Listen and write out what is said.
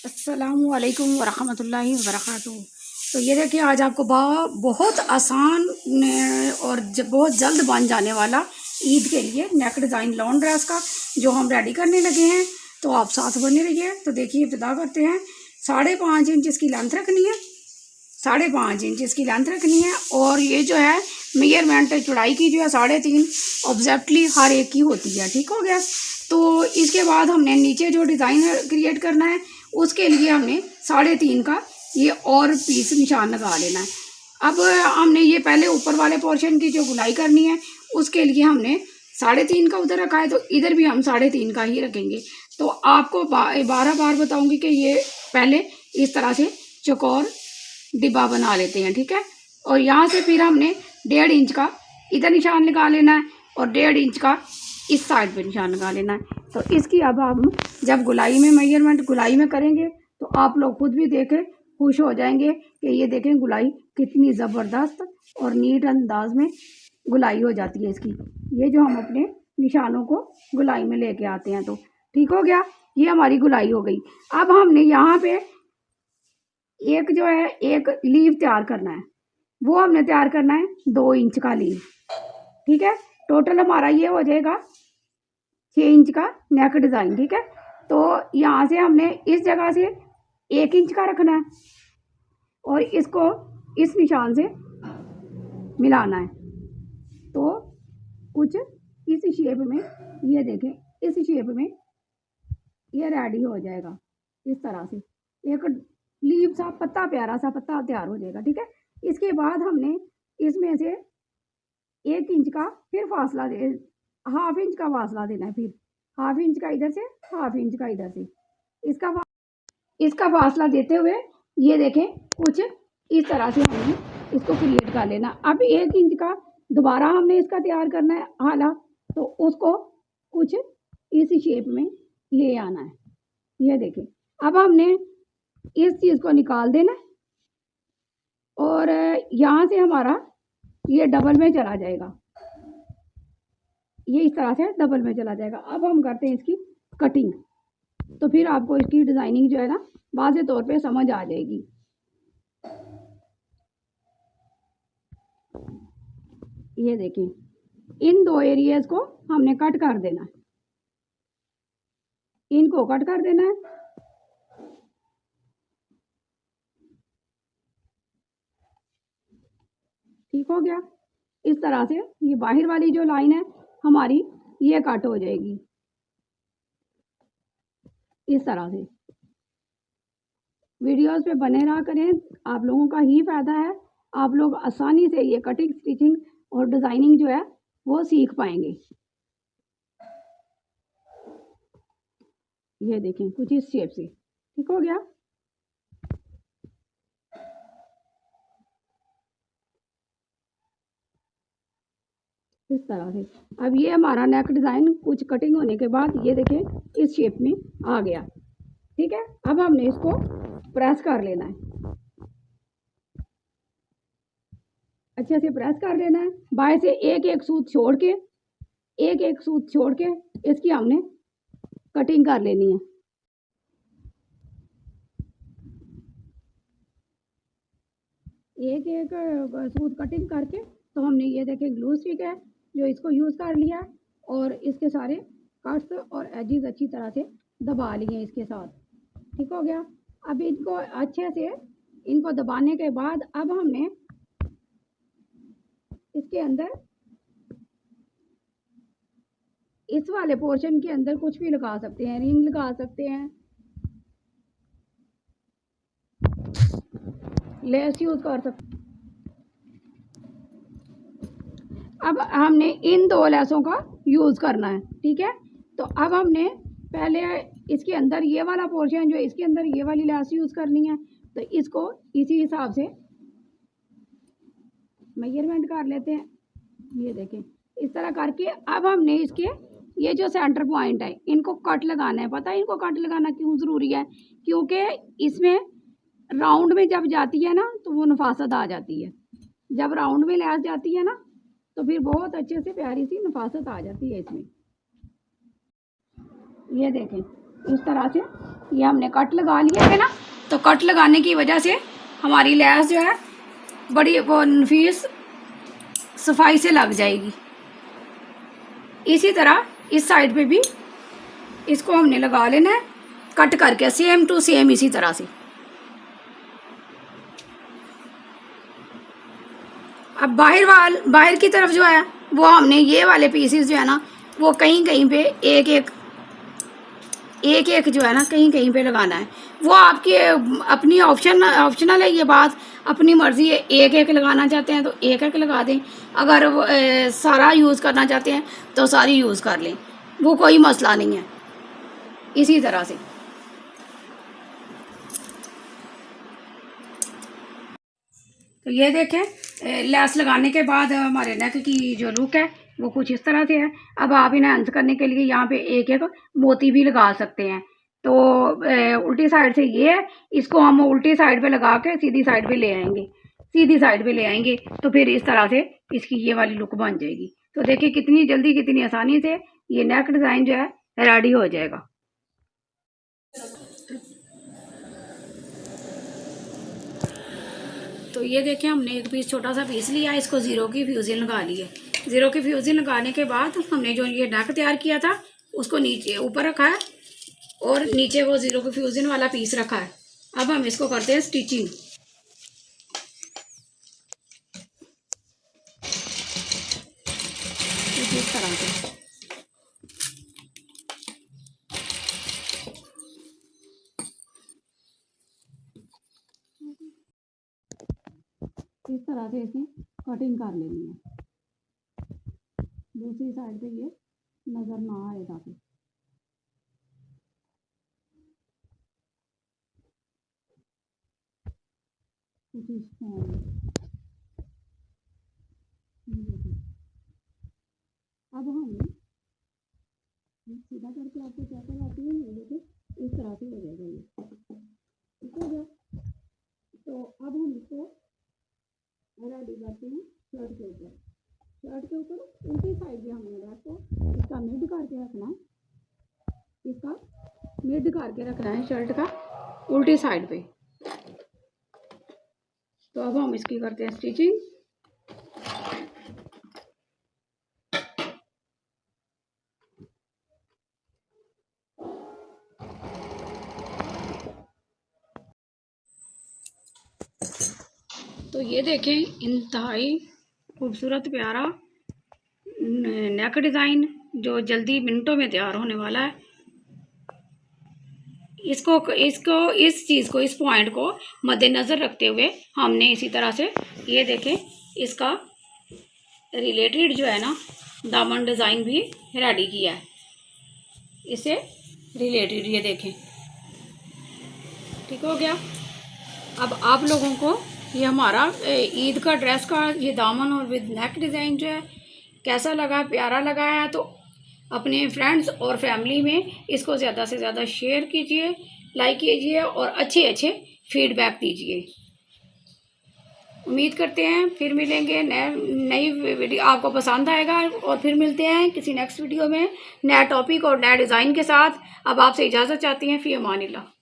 अस्सलामु अलैकुम वरहमतुल्लाहि वबरकातुहू। तो ये देखिए आज आपको बहुत आसान और बहुत जल्द बन जाने वाला ईद के लिए नेक डिज़ाइन लॉन ड्रेस का जो हम रेडी करने लगे हैं। तो आप साथ बने रहिए। तो देखिए इब्तिदा करते हैं। 5.5 इंच इसकी लेंथ रखनी है, 5.5 इंच इसकी लेंथ रखनी है। और ये जो है मेजरमेंट चौड़ाई की जो है 3.5 ऑब्जेक्टली हर एक की होती है। ठीक हो गया। तो इसके बाद हमने नीचे जो डिज़ाइन क्रिएट करना है उसके लिए हमने 3.5 का ये और पीस निशान लगा लेना है। अब हमने ये पहले ऊपर वाले पोर्शन की जो गुलाई करनी है उसके लिए हमने 3.5 का उधर रखा है, तो इधर भी हम 3.5 का ही रखेंगे। तो आपको 12 बार बताऊंगी कि ये पहले इस तरह से चौकोर डिब्बा बना लेते हैं। ठीक है। और यहाँ से फिर हमने 1.5 इंच का इधर निशान लगा लेना है और 1.5 इंच का इस साइड पे निशान लगा लेना है। तो इसकी अब हम जब गुलाई में मेजरमेंट गुलाई में करेंगे तो आप लोग खुद भी देखें, खुश हो जाएंगे कि ये देखें गुलाई कितनी ज़बरदस्त और नीट अंदाज में गुलाई हो जाती है इसकी। ये जो हम अपने निशानों को गुलाई में लेके आते हैं। तो ठीक हो गया, ये हमारी गुलाई हो गई। अब हमने यहाँ पे एक जो है एक लीव तैयार करना है, वो हमने तैयार करना है 2 इंच का लीव। ठीक है। टोटल हमारा ये हो जाएगा 6 इंच का नेक डिज़ाइन। ठीक है। तो यहाँ से हमने इस जगह से 1 इंच का रखना है और इसको इस निशान से मिलाना है। तो कुछ इस शेप में, ये देखें इस शेप में ये रेडी हो जाएगा। इस तरह से एक लीव सा पत्ता, प्यारा सा पत्ता तैयार हो जाएगा। ठीक है। इसके बाद हमने इसमें से 1 इंच का फिर फासला दे, 1/2 इंच का फासला देना है। फिर 1/2 इंच का इधर से, 1/2 इंच का इधर से, इसका फासला देते हुए ये देखें कुछ इस तरह से हमने इसको क्रिएट कर लेना। अब 1 इंच का दोबारा हमने इसका तैयार करना है हाला, तो उसको कुछ इस शेप में ले आना है। ये देखें। अब हमने इस चीज़ को निकाल देना है और यहाँ से हमारा ये डबल में चला जाएगा। ये इस तरह से डबल में चला जाएगा। अब हम करते हैं इसकी कटिंग, तो फिर आपको इसकी डिज़ाइनिंग जो है ना वाज़े तौर पे समझ आ जाएगी। ये देखिए इन 2 एरियाज को हमने कट कर देना है, इनको कट कर देना है। ठीक हो गया। इस तरह से ये बाहर वाली जो लाइन है हमारी ये कट हो जाएगी इस तरह से। वीडियोस पे बने रहा करें, आप लोगों का ही फायदा है। आप लोग आसानी से ये कटिंग, स्टिचिंग और डिज़ाइनिंग जो है वो सीख पाएंगे। ये देखें कुछ इस शेप से। ठीक हो गया। इस तरह से अब ये हमारा नेक डिज़ाइन कुछ कटिंग होने के बाद ये देखें इस शेप में आ गया। ठीक है। अब हमने इसको प्रेस कर लेना है, अच्छे से प्रेस कर लेना है। बाएं से एक एक सूत छोड़ के, एक एक सूत छोड़ के इसकी हमने कटिंग कर लेनी है। एक एक सूत कटिंग करके तो हमने ये देखें ग्लू स्टिक है जो इसको यूज़ कर लिया और इसके सारे कट्स और एजेस अच्छी तरह से दबा लिए इसके साथ। ठीक हो गया। अब इनको अच्छे से इनको दबाने के बाद अब हमने इसके अंदर इस वाले पोर्शन के अंदर कुछ भी लगा सकते हैं, रिंग लगा सकते हैं, लेस यूज़ कर सकते हैं। अब हमने इन 2 लेसों का यूज़ करना है। ठीक है। तो अब हमने पहले इसके अंदर ये वाला पोर्शन जो इसके अंदर ये वाली लेस यूज़ करनी है, तो इसको इसी हिसाब से मेजरमेंट कर लेते हैं। ये देखें इस तरह करके अब हमने इसके ये जो सेंटर पॉइंट है इनको कट लगाना है। पता है इनको कट लगाना क्यों ज़रूरी है? क्योंकि इसमें राउंड में जब जाती है ना तो वो नफासत आ जाती है। जब राउंड में लेस जाती है ना तो फिर बहुत अच्छे से प्यारी सी नफासत आ जाती है इसमें। ये देखें इस तरह से ये हमने कट लगा लिया है ना। तो कट लगाने की वजह से हमारी लैस जो है बड़ी वो नफीस सफाई से लग जाएगी। इसी तरह इस साइड पे भी इसको हमने लगा लेना है कट करके, सेम टू सेम इसी तरह से। अब बाहर की तरफ जो है वो हमने ये वाले पीसेस जो है ना वो कहीं कहीं पे एक एक जो है ना कहीं कहीं पे लगाना है। वो आपकी अपनी ऑप्शनल है ये बात, अपनी मर्जी है। एक एक लगाना चाहते हैं तो एक एक लगा दें, अगर सारा यूज़ करना चाहते हैं तो सारी यूज़ कर लें, वो कोई मसला नहीं है। इसी तरह से तो ये देखें, लैस लगाने के बाद हमारे नेक की जो लुक है वो कुछ इस तरह से है। अब आप इन्हें अंत करने के लिए यहाँ पे एक एक मोती भी लगा सकते हैं। तो उल्टी साइड से ये है, इसको हम उल्टी साइड पे लगा के सीधी साइड पे ले आएंगे, सीधी साइड पे ले आएंगे तो फिर इस तरह से इसकी ये वाली लुक बन जाएगी। तो देखिए कितनी जल्दी कितनी आसानी से ये नेक डिज़ाइन जो है रेडी हो जाएगा। तो ये देखें, हमने एक पीस छोटा सा पीस लिया, इसको ज़ीरो की फ्यूज़न लगा ली है। ज़ीरो की फ्यूज़न लगाने के बाद हमने जो ये नेक तैयार किया था उसको नीचे ऊपर रखा है और नीचे वो ज़ीरो की फ्यूज़न वाला पीस रखा है। अब हम इसको करते हैं स्टिचिंग। इस तरह से इस तरह से इसमें कटिंग कर लेनी है, दूसरी साइड पे ये नज़र ना आए ताकि। अब हम सीधा करके आपको क्या करवाती है, ये देखिए इस तरह से हो जाएगा ये, ठीक हो गया। तो अब हम इसको रेडी करते हैं शर्ट के ऊपर। शर्ट के ऊपर उल्टी साइड भी हमने इसको इसका मिड करके रखना है, इसका मिड करके रखना है शर्ट का उल्टी साइड पे। तो अब हम इसकी करते हैं स्टिचिंग। तो ये देखें, इंतहाई खूबसूरत प्यारा नेक डिज़ाइन जो जल्दी मिनटों में तैयार होने वाला है। इसको इस चीज़ को, इस पॉइंट को मद्देनज़र रखते हुए हमने इसी तरह से ये देखें इसका रिलेटेड जो है ना दामन डिज़ाइन भी रेडी किया है, इससे रिलेटेड ये देखें, ठीक हो गया। अब आप लोगों को ये हमारा ईद का ड्रेस का ये दामन और विद नेक डिज़ाइन जो है कैसा लगा, प्यारा लगा है तो अपने फ्रेंड्स और फैमिली में इसको ज़्यादा से ज़्यादा शेयर कीजिए, लाइक कीजिए और अच्छे फीडबैक दीजिए। उम्मीद करते हैं फिर मिलेंगे नई वीडियो, आपको पसंद आएगा और फिर मिलते हैं किसी नेक्स्ट वीडियो में नया टॉपिक और नया डिज़ाइन के साथ। अब आपसे इजाज़त चाहती हैं, फ़ी अमानिल्लाह।